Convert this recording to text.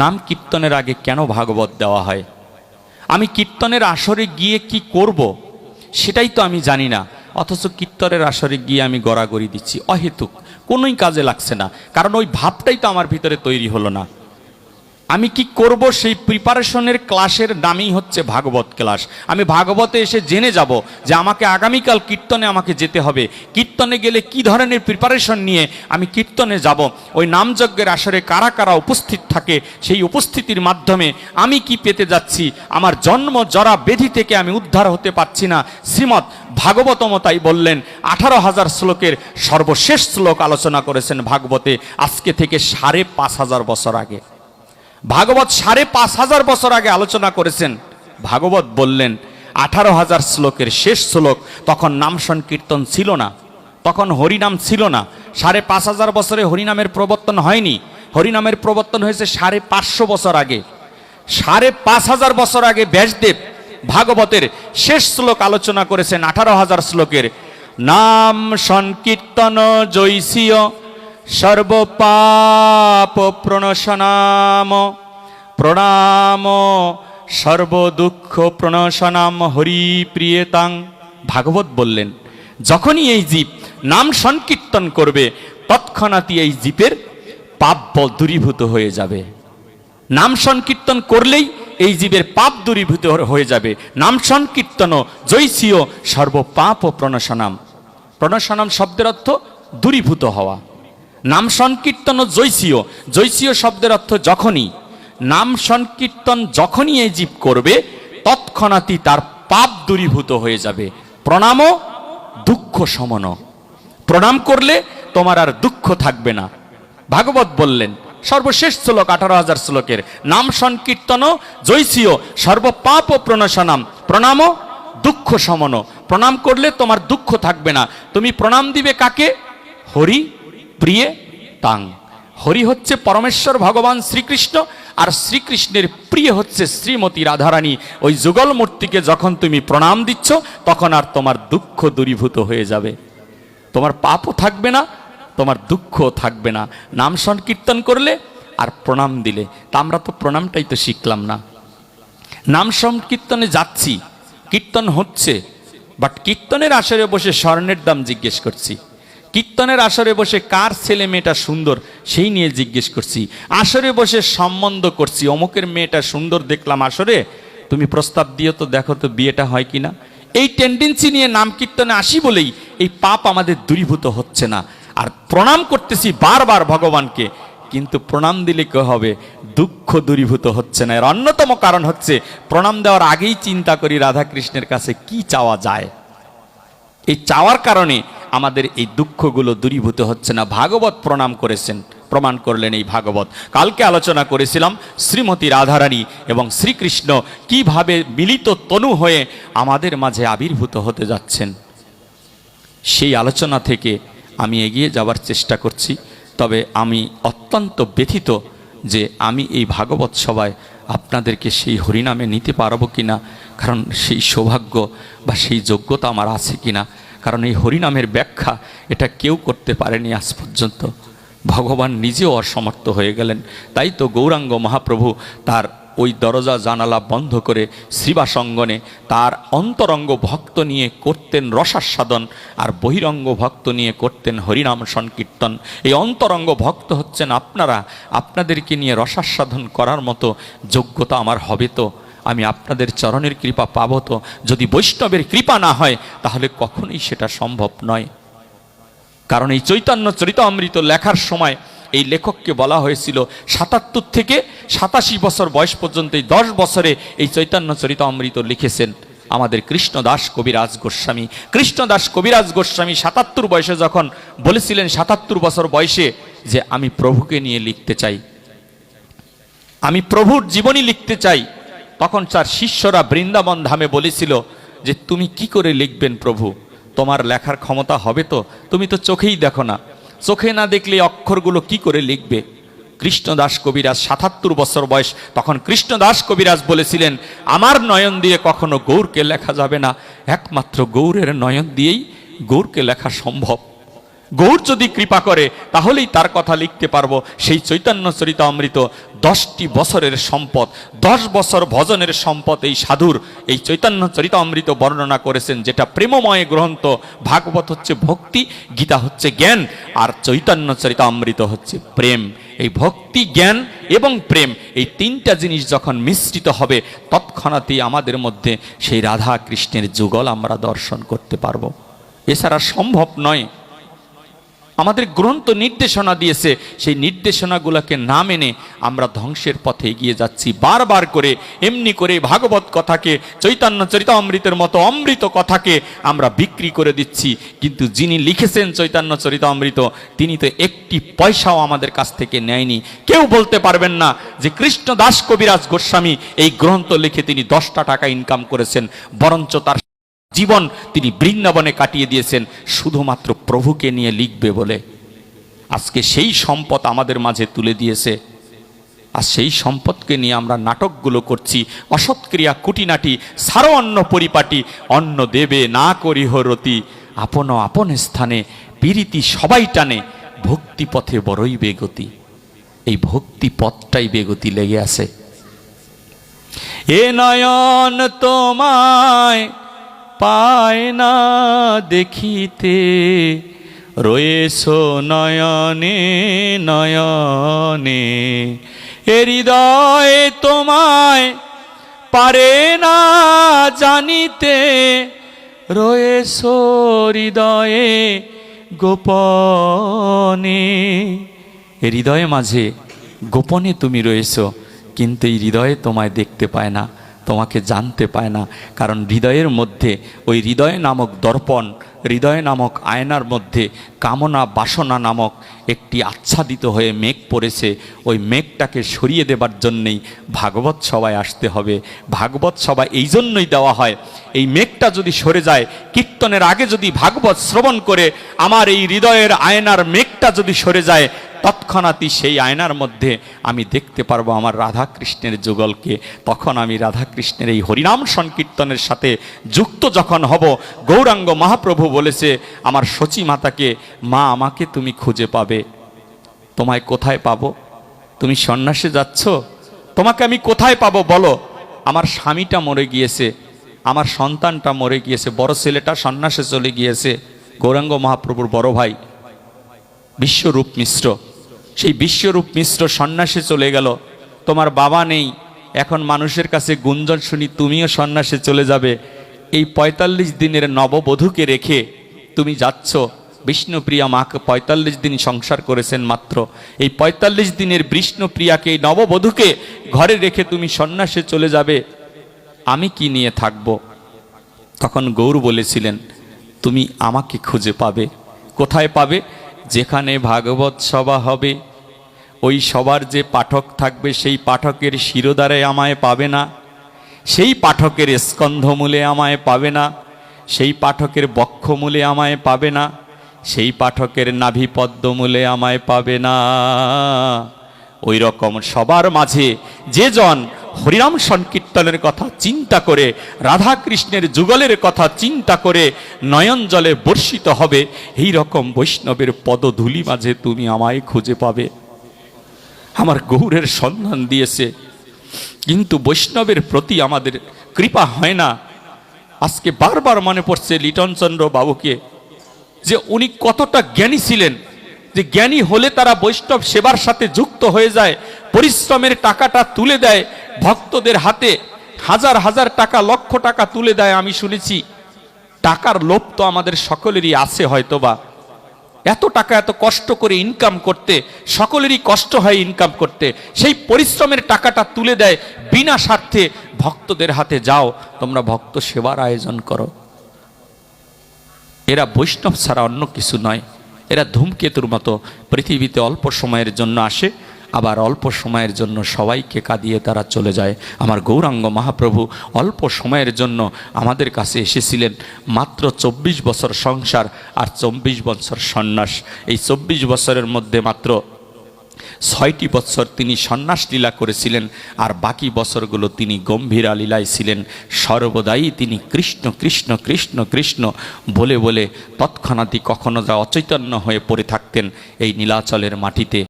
নাম কীর্তনের আগে কেন ভাগবত দেওয়া হয়? আমি কীর্তনের আসরে গিয়ে কি করব সেটাই তো আমি জানি না, অথচ কীর্তনের আসরে গিয়ে আমি গড়াগড়ি দিচ্ছি অহেতুক, কোনোই কাজে লাগছে না, কারণ ওই ভাবটাই তো আমার ভিতরে তৈরি হলো না। আমি কি করব সেই প্রিপারেশনের ক্লাসের নামই হচ্ছে ভাগবত ক্লাস। আমি ভাগবতে এসে জেনে যাব যে আমাকে আগামীকাল কীর্তনে আমাকে যেতে হবে, কীর্তনে গেলে কি ধরনের প্রিপারেশন নিয়ে আমি কীর্তনে যাব, ওই নামযজ্ঞের আসরে কারা কারা উপস্থিত থাকে, সেই উপস্থিতির মাধ্যমে আমি কি পেতে যাচ্ছি, আমার জন্ম জরা ব্যাধি থেকে আমি উদ্ধার হতে পারছি না। শ্রীমৎ ভাগবতম তাই বললেন, 18,000 শ্লোকের সর্বশেষ শ্লোক আলোচনা করেছেন ভাগবতে আজকে থেকে 5,500 বছর আগে। ভাগবত 5,500 বছর আগে আলোচনা করেছেন। ভাগবত বললেন 18,000 শ্লোকের শেষ শ্লোক, তখন নাম সংকীর্তন ছিল না, তখন হরিনাম ছিল না। 5,500 বছরে হরিনামের প্রবর্তন হয়নি, হরিনামের প্রবর্তন হয়েছে 550 বছর আগে। 5,500 বছর আগে ব্যাসদেব ভাগবতের শেষ শ্লোক আলোচনা করেছেন 18,000 শ্লোকের। নাম সংকীর্তন জৈসীয় সর্বপাপ প্রণশনাম প্রণাম সর্বদুঃখ প্রণশনাম হরি প্রিয়তাং। ভাগবত বললেন যখনই এই জীব নাম সংকীর্তন করবে তৎক্ষণাৎই এই জীবের পাপ দূরীভূত হয়ে যাবে। নাম সংকীর্তন করলেই এই জীবের পাপ দূরীভূত হয়ে যাবে। নাম সংকীর্তন জৈসীয় সর্বপাপ প্রণশনাম। প্রণশনাম শব্দের অর্থ দূরীভূত হওয়া। নাম সংকীর্তন জৈসীয়, জৈসীয় শব্দের অর্থ যখনই। নাম সংকীর্তন যখনই এই জীব করবে তৎক্ষণাৎই তার পাপ দূরীভূত হয়ে যাবে। প্রণাম দুঃখ সমন, প্রণাম করলে তোমার আর দুঃখ থাকবে না। ভাগবত বললেন সর্বশেষ শ্লোক 18,000 শ্লোকের, নাম সংকীর্তন জৈসীয় সর্বপাপ প্রণশনাম প্রণাম দুঃখ সমন। প্রণাম করলে তোমার দুঃখ থাকবে না। তুমি প্রণাম দিবে কাকে? হরি প্রিয়ে তাং। হরি হচ্ছে পরমেশ্বর ভগবান শ্রীকৃষ্ণ, আর শ্রীকৃষ্ণের প্রিয় হচ্ছে শ্রীমতী রাধারানী। ওই যুগল মূর্তিকে যখন তুমি প্রণাম দিচ্ছ তখন আর তোমার দুঃখ দূরীভূত হয়ে যাবে, তোমার পাপও থাকবে না, তোমার দুঃখও থাকবে না। নাম সংকীর্তন করলে আর প্রণাম দিলে। তা আমরা তো প্রণামটাই তো শিখলাম না। নাম সংকীর্তনে যাচ্ছি, কীর্তন হচ্ছে, বাট কীর্তনের আসরে বসে স্বর্ণের দাম জিজ্ঞেস করছি, কীর্তনের আসরে বসে কার ছেলে মেয়েটা সুন্দর সেই নিয়ে জিজ্ঞেস করছি, আসরে বসে সম্বন্ধ করছি, অমুকের মেয়েটা সুন্দর দেখলাম আসরে, তুমি প্রস্তাব দিও তো, দেখো তো বিয়েটা হয় কিনা। এই টেন্ডেন্সি নিয়ে নাম কীর্তনে আসি বলেই এই পাপ আমাদের দূরীভূত হচ্ছে না। আর প্রণাম করতেছি বারবার ভগবানকে, কিন্তু প্রণাম দিলে কি হবে? দুঃখ দূরীভূত হচ্ছে না। এর অন্যতম কারণ হচ্ছে প্রণাম দেওয়ার আগেই চিন্তা করি রাধাকৃষ্ণের কাছে কি চাওয়া যায়। এই চাওয়ার কারণে আমাদের এই দুঃখগুলো দূরীভূত হচ্ছে না। ভাগবত প্রণাম করেছেন, প্রমাণ করলেন এই ভাগবত। কালকে আলোচনা করেছিলাম শ্রীমতী রাধারানী এবং শ্রীকৃষ্ণ কিভাবে মিলিত তনু হয়ে আমাদের মাঝে আবির্ভূত হতে যাচ্ছেন। সেই আলোচনা থেকে আমি এগিয়ে যাওয়ার চেষ্টা করছি। তবে আমি অত্যন্ত ব্যথিত যে আমি এই ভাগবত সভায় আপনাদেরকে সেই হরিনামে নিতে পারবো কিনা, কারণ সেই সৌভাগ্য বা সেই যোগ্যতা আমার আছে কিনা। কারণ এই হরিনামের ব্যাখ্যা এটা কেউ করতে পারেনি আজ পর্যন্ত, ভগবান নিজেও অসমর্থ হয়ে গেলেন। তাই তো গৌরাঙ্গ মহাপ্রভু তার ওই দরজা জানালা বন্ধ করে শ্রীবাসঙ্গনে তার অন্তরঙ্গ ভক্ত নিয়ে করতেন রসাস্বাদন, আর বহিরঙ্গ ভক্ত নিয়ে করতেন হরিনাম সংকীর্তন। এই অন্তরঙ্গ ভক্ত হচ্ছেন আপনারা। আপনাদেরকে নিয়ে রসাস্বাদন করার মতো যোগ্যতা আমার হবে তো? আমি আপনাদের চরণের কৃপা পাবো তো? যদি বৈষ্ণবের কৃপা না হয় তাহলে কখনোই সেটা সম্ভব নয়। কারণ এই চৈতন্য চরিতামৃত লেখার সময় এই লেখককে বলা হয়েছিল ৭৭ থেকে ৮৭ বছর বয়স পর্যন্ত এই 10 বছরে এই চৈতন্য চরিতামৃত লিখেছেন আমাদের কৃষ্ণদাস কবিরাজ গোস্বামী। কৃষ্ণদাস কবিরাজ গোস্বামী ৭৭ বয়সে যখন বলেছিলেন, ৭৭ বছর বয়সে, যে আমি প্রভুকে নিয়ে লিখতে চাই, আমি প্রভুর জীবনী লিখতে চাই, তখন তার শিষ্যরা বৃন্দাবন ধামে বলেছিল যে তুমি কি করে লিখবেন প্রভু, তোমার লেখার ক্ষমতা হবে তো? তুমি তো চোখেই দেখো না, চোখে না দেখলে অক্ষরগুলো কি করে লিখবে? কৃষ্ণদাস কবিরাজ ৭৭ বছর বয়স, তখন কৃষ্ণদাস কবিরাজ বলেছিলেন আমার নয়ন দিয়ে কখনো গৌরকে লেখা যাবে না, একমাত্র গৌরের নয়ন দিয়েই গৌরকে লেখা সম্ভব। গৌর যদি কৃপা করে তাহলেই তার কথা লিখতে পারবো। সেই চৈতন্য চরিতামৃত 10টি বছরের সম্পদ, 10 বছর ভজনের সম্পদ এই সাধুর এই চৈতন্য চরিতামৃত বর্ণনা করেছেন, যেটা প্রেমময় গ্রন্থ। ভাগবত হচ্ছে ভক্তি, গীতা হচ্ছে জ্ঞান, আর চৈতন্য চরিতামৃত হচ্ছে প্রেম। এই ভক্তি, জ্ঞান এবং প্রেম, এই 3টা জিনিস যখন মিশ্রিত হবে, তৎক্ষণাৎই আমাদের মধ্যে সেই রাধা কৃষ্ণের যুগল আমরা দর্শন করতে পারবো। এছাড়া সম্ভব নয়। আমাদের গ্রন্থ নির্দেশনা দিয়েছে, সেই নির্দেশনাগুলোকে না মেনে আমরা ধ্বংসের পথে এগিয়ে যাচ্ছি। বারবার করে এমনি করে ভাগবত কথাকে, চৈতন্য চরিতামৃতের মতো অমৃত কথাকে আমরা বিক্রি করে দিচ্ছি। কিন্তু যিনি লিখেছেন চৈতন্য চরিতামৃত, তিনি তো একটি পয়সাও আমাদের কাছ থেকে নেয়নি। কেউ বলতে পারবেন না যে কৃষ্ণদাস কবিরাজ গোস্বামী এই গ্রন্থ লিখে তিনি 10টা টাকা ইনকাম করেছেন, বরঞ্চ তার জীবন তিনি বৃন্দাবনে কাটিয়ে দিয়েছেন শুধুমাত্র প্রভুকে নিয়ে লিখবে বলে। আজকে সেই সম্পদ আমাদের মাঝে তুলে দিয়েছে, আর সেই সম্পদকে নিয়ে আমরা নাটকগুলো করছি। অসৎক্রিয়া কুটিনাটি সারো অন্ন পরিপাটি, অন্ন দেবে না করিহ রতি, আপন আপন স্থানে পীরিতি সবাই টানে, ভক্তি পথে বড়ই বেগতি। এই ভক্তি পথটাই বেগতি লেগে আছে। এ নয়ন তোমায় পায় না দেখিতে, রয়েছো নয়নে নয়নে, এ হৃদয় তোমায় পারে না জানিতে, রয়েছো হৃদয়ে গোপনে। এ হৃদয়ে মাঝে গোপনে তুমি রয়েছো, কিন্তু এই হৃদয়ে তোমায় দেখতে পায় না, তোমাকে জানতে পায় না। কারণ হৃদয়ের মধ্যে, ওই হৃদয় নামক দর্পণ, হৃদয় নামক আয়নার মধ্যে কামনা বাসনা নামক একটি আচ্ছাদিত হয়ে মেঘ পড়েছে। ওই মেঘটাকে সরিয়ে দেবার জন্যেই ভাগবত সভায় আসতে হবে। ভাগবত সভা এই জন্যই দেওয়া হয়, এই মেঘটা যদি সরে যায়, কীর্তনের আগে যদি ভাগবত শ্রবণ করে আমার এই হৃদয়ের আয়নার মেঘটা যদি সরে যায়, তৎক্ষণাৎই সেই আয়নার মধ্যে আমি দেখতে পারবো আমার রাধা কৃষ্ণের যুগলকে। তখন আমি রাধা কৃষ্ণের এই হরিনাম সংকীর্তনের সাথে যুক্ত যখন হব, গৌরাঙ্গ মহাপ্রভু বলেছে আমার সচী মাতাকে, মা আমাকে তুমি খুঁজে পাবে। তোমায় কোথায় পাবো? তুমি সন্ন্যাসে যাচ্ছ, তোমাকে আমি কোথায় পাবো বলো? আমার স্বামীটা মরে গিয়েছে, আমার সন্তানটা মরে গিয়েছে, বড় ছেলেটা সন্ন্যাসে চলে গিয়েছে। গৌরাঙ্গ মহাপ্রভুর বড় ভাই বিশ্বরূপ মিশ্র, সেই বিশ্বরূপ মিশ্র সন্ন্যাসে চলে গেল। তোমার বাবা নেই, এখন মানুষের কাছে গুঞ্জন শুনি তুমিও সন্ন্যাসে চলে যাবে। এই 45 দিনের নববধূকে রেখে তুমি যাচ্ছ। বিষ্ণুপ্রিয়া মাকে 45 দিন সংসার করেছেন মাত্র। এই 45 দিনের বিষ্ণুপ্রিয়াকে, এই নববধূকে ঘরে রেখে তুমি সন্ন্যাসে চলে যাবে, আমি কি নিয়ে থাকব? তখন গৌর বলেছিলেন তুমি আমাকে খুঁজে পাবে। কোথায় পাবে? যেখানে ভাগবত সভা হবে, ওই সবার যে পাঠক থাকবে, সেই পাঠকের শিরোধারে আমায় পাবে না, সেই পাঠকের স্কন্ধমূলে আমায় পাবে না, সেই পাঠকের বক্ষমূলে আমায় পাবে না, সেই পাঠকের নাভিপদ্মমূলে আমায় পাবে না। ওই রকম সবার মাঝে যে জন হরিনাম সংকীর্তনের কথা চিন্তা করে, রাধা কৃষ্ণের যুগলের কথা চিন্তা করে নয়ন জলে বর্ষিত হবে, এই রকম বৈষ্ণবের পদধূলি মাঝে তুমি আমায় খুঁজে পাবে। আমার গৌরের সন্ধান দিয়েছে, কিন্তু বৈষ্ণবের প্রতি আমাদের কৃপা হয় না। আজকে বারবার মনে পড়ছে লিটনচন্দ্র বাবুকে, যে উনি কতটা জ্ঞানী ছিলেন, যে জ্ঞানী হলে তারা বৈষ্ণব সেবার সাথে যুক্ত হয়ে যায়, পরিশ্রমের টাকাটা তুলে দেয় ভক্তদের হাতে, হাজার হাজার টাকা, লক্ষ টাকা তুলে দেয়। আমি শুনেছি, টাকার লোভ তো আমাদের সকলেরই আছে হয়তোবা। এত টাকা এত কষ্ট করে ইনকাম করতে, সকলেরই কষ্ট হয় ইনকাম করতে, সেই পরিশ্রমের টাকাটা তুলে দেয় বিনা স্বার্থে ভক্তদের হাতে, যাও তোমরা ভক্ত সেবার আয়োজন করো। এরা বৈষ্ণব ছাড়া অন্য কিছু নয়। এরা ধূমকেতুর মতো পৃথিবীতে অল্প সময়ের জন্য আসে, আবার অল্প সময়ের জন্য সবাইকে কাঁদিয়ে তারা চলে যায়। আমার গৌরাঙ্গ মহাপ্রভু অল্প সময়ের জন্য আমাদের কাছে এসেছিলেন, মাত্র 24 বছর সংসার আর 24 বছর সন্ন্যাস। এই 24 বছরের মধ্যে মাত্র 6টি বছর তিনি সন্ন্যাস লীলা করেছিলেন, আর বাকি বছরগুলো তিনি গম্ভীরা লীলায় ছিলেন। সর্বদাই তিনি কৃষ্ণ কৃষ্ণ কৃষ্ণ কৃষ্ণ বলে বলে তৎক্ষণাৎই কখনো যা অচৈতন্য হয়ে পড়ে থাকতেন এই নীলাচলের মাটিতে।